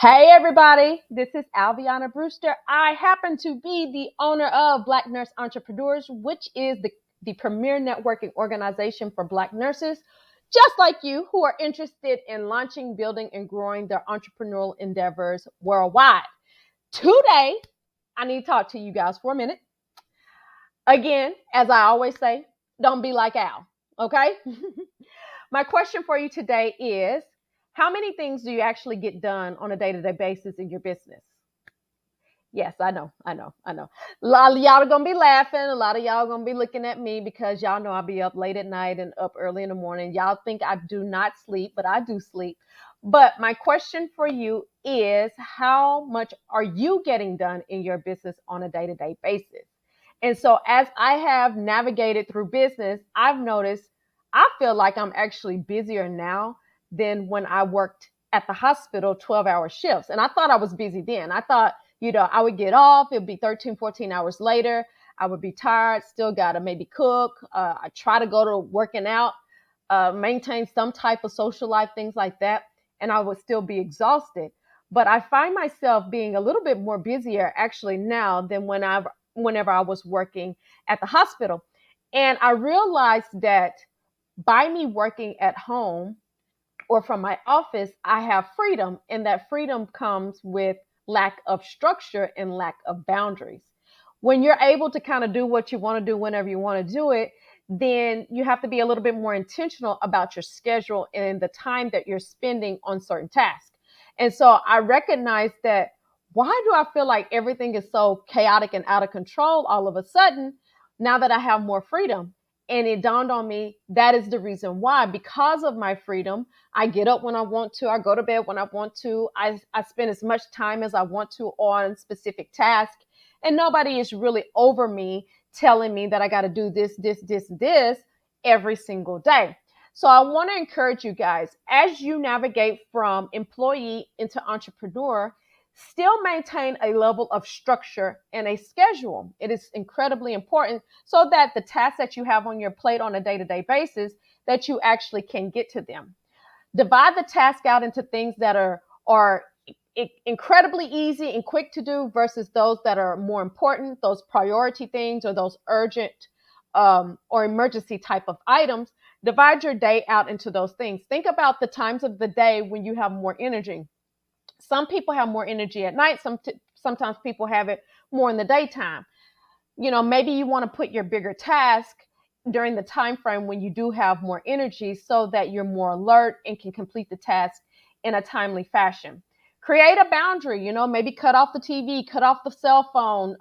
Hey everybody, this is Alviana Brewster. I happen to be the owner of Black Nurse Entrepreneurs, which is the premier networking organization for Black nurses, just like you, who are interested in launching, building, and growing their entrepreneurial endeavors worldwide. Today, I need to talk to you guys for a minute. Again, as I always say, don't be like Al, okay? My question for you today is, how many things do you actually get done on a day-to-day basis in your business? Yes, I know. A lot of y'all are gonna be laughing. A lot of y'all are gonna be looking at me because y'all know I'll be up late at night and up early in the morning. Y'all think I do not sleep, but I do sleep. But my question for you is, how much are you getting done in your business on a day-to-day basis? And so as I have navigated through business, I've noticed I feel like I'm actually busier now than when I worked at the hospital 12-hour shifts. And I thought I was busy then. I thought, I would get off, it'd be 13, 14 hours later. I would be tired, still got to maybe cook. I try to go to working out, maintain some type of social life, things like that. And I would still be exhausted. But I find myself being a little bit more busier actually now than whenever I was working at the hospital. And I realized that by me working at home or from my office, I have freedom, and that freedom comes with lack of structure and lack of boundaries. When you're able to kind of do what you want to do whenever you want to do it, then you have to be a little bit more intentional about your schedule and the time that you're spending on certain tasks. And so I recognize that, why do I feel like everything is so chaotic and out of control all of a sudden now that I have more freedom? And it dawned on me that is the reason why. Because of my freedom, I get up when I want to, I go to bed when I want to, I spend as much time as I want to on specific tasks. And nobody is really over me telling me that I got to do this every single day. So I want to encourage you guys, as you navigate from employee into entrepreneur, still maintain a level of structure and a schedule. It is incredibly important so that the tasks that you have on your plate on a day-to-day basis, that you actually can get to them. Divide the task out into things that are incredibly easy and quick to do versus those that are more important, those priority things or those urgent or emergency type of items. Divide your day out into those things. Think about the times of the day when you have more energy. Some people have more energy at night. Sometimes people have it more in the daytime. Maybe you want to put your bigger task during the time frame when you do have more energy so that you're more alert and can complete the task in a timely fashion. Create a boundary, maybe cut off the TV, cut off the cell phone,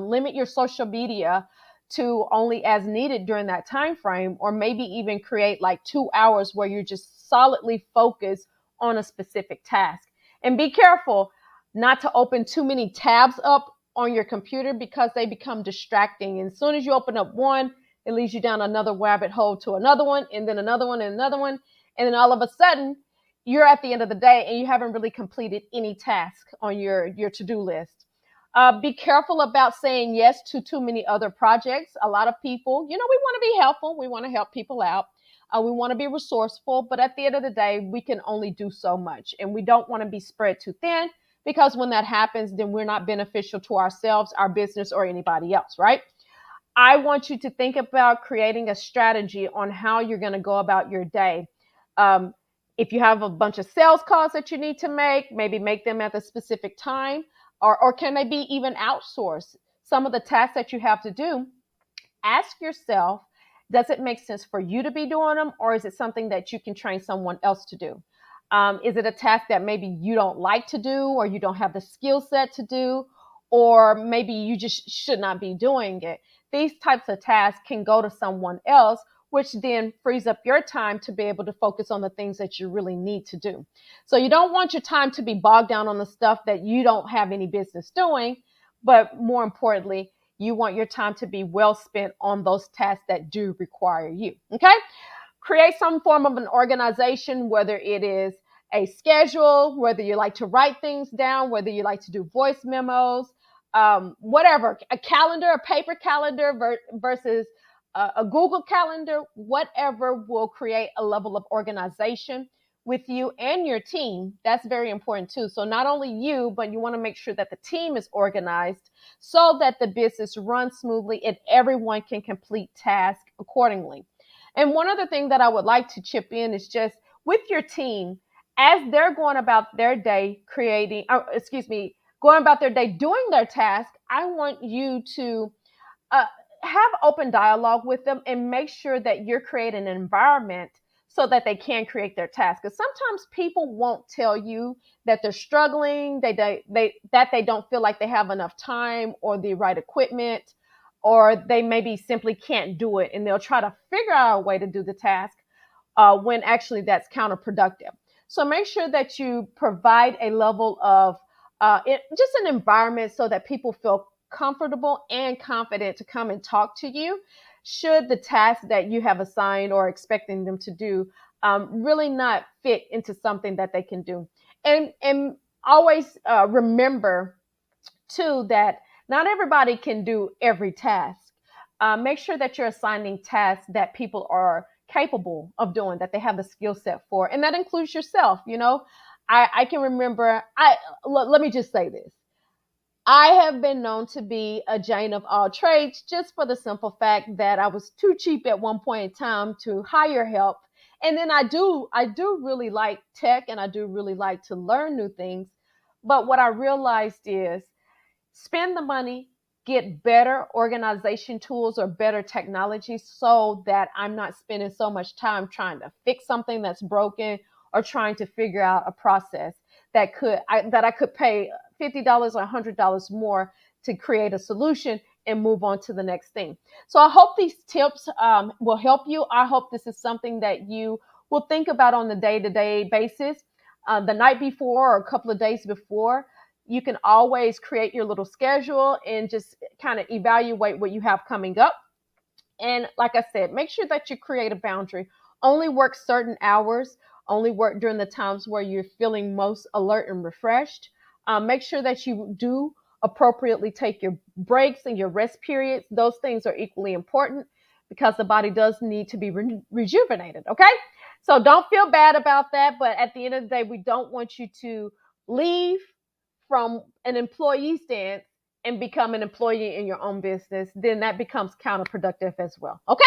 limit your social media to only as needed during that time frame, or maybe even create like 2 hours where you're just solidly focused on a specific task. And be careful not to open too many tabs up on your computer because they become distracting. And as soon as you open up one, it leads you down another rabbit hole to another one, and then another one, and another one. And then all of a sudden, you're at the end of the day and you haven't really completed any task on your to-do list. Be careful about saying yes to too many other projects. A lot of people, we want to be helpful. We want to help people out. We want to be resourceful, but at the end of the day, we can only do so much, and we don't want to be spread too thin, because when that happens, then we're not beneficial to ourselves, our business, or anybody else, right? I want you to think about creating a strategy on how you're going to go about your day. If you have a bunch of sales calls that you need to make, maybe make them at a specific time, or can they be even outsourced? Some of the tasks that you have to do, ask yourself, does it make sense for you to be doing them, or is it something that you can train someone else to do? Is it a task that maybe you don't like to do, or you don't have the skill set to do, or maybe you just should not be doing it? These types of tasks can go to someone else, which then frees up your time to be able to focus on the things that you really need to do. So you don't want your time to be bogged down on the stuff that you don't have any business doing, but more importantly, you want your time to be well spent on those tasks that do require you. Okay? Create some form of an organization, whether it is a schedule, whether you like to write things down, whether you like to do voice memos, whatever, a calendar, a paper calendar versus a Google calendar, whatever will create a level of organization with you and your team. That's very important too. So not only you, but you want to make sure that the team is organized so that the business runs smoothly and everyone can complete tasks accordingly. And one other thing that I would like to chip in is just with your team, as they're going about their day going about their day doing their task, I want you to uh, have open dialogue with them and make sure that you're creating an environment so that they can create their task. Because sometimes people won't tell you that they're struggling, that they don't feel like they have enough time or the right equipment, or they maybe simply can't do it, and they'll try to figure out a way to do the task when actually that's counterproductive. So make sure that you provide a level of just an environment so that people feel comfortable and confident to come and talk to you should the task that you have assigned or expecting them to do really not fit into something that they can do. And always remember too that not everybody can do every task. Make sure that you're assigning tasks that people are capable of doing, that they have the skill set for, and that includes yourself. I can remember. Let me just say this. I have been known to be a Jane of all trades just for the simple fact that I was too cheap at one point in time to hire help. And then I do really like tech, and I do really like to learn new things. But what I realized is spend the money, get better organization tools or better technology so that I'm not spending so much time trying to fix something that's broken or trying to figure out a process that I could pay $50 or $100 more to create a solution and move on to the next thing. So I hope these tips will help you. I hope this is something that you will think about on the day-to-day basis. The night before or a couple of days before, you can always create your little schedule and just kind of evaluate what you have coming up. And like I said, make sure that you create a boundary. Only work certain hours, only work during the times where you're feeling most alert and refreshed. Make sure that you do appropriately take your breaks and your rest periods. Those things are equally important because the body does need to be rejuvenated. Okay. So don't feel bad about that. But at the end of the day, we don't want you to leave from an employee stance and become an employee in your own business. Then that becomes counterproductive as well. Okay.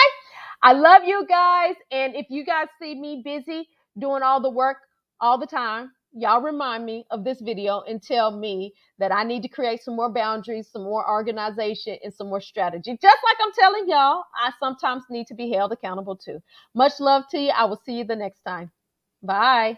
I love you guys. And if you guys see me busy doing all the work all the time, y'all remind me of this video and tell me that I need to create some more boundaries, some more organization, and some more strategy. Just like I'm telling y'all, I sometimes need to be held accountable too. Much love to you. I will see you the next time. Bye.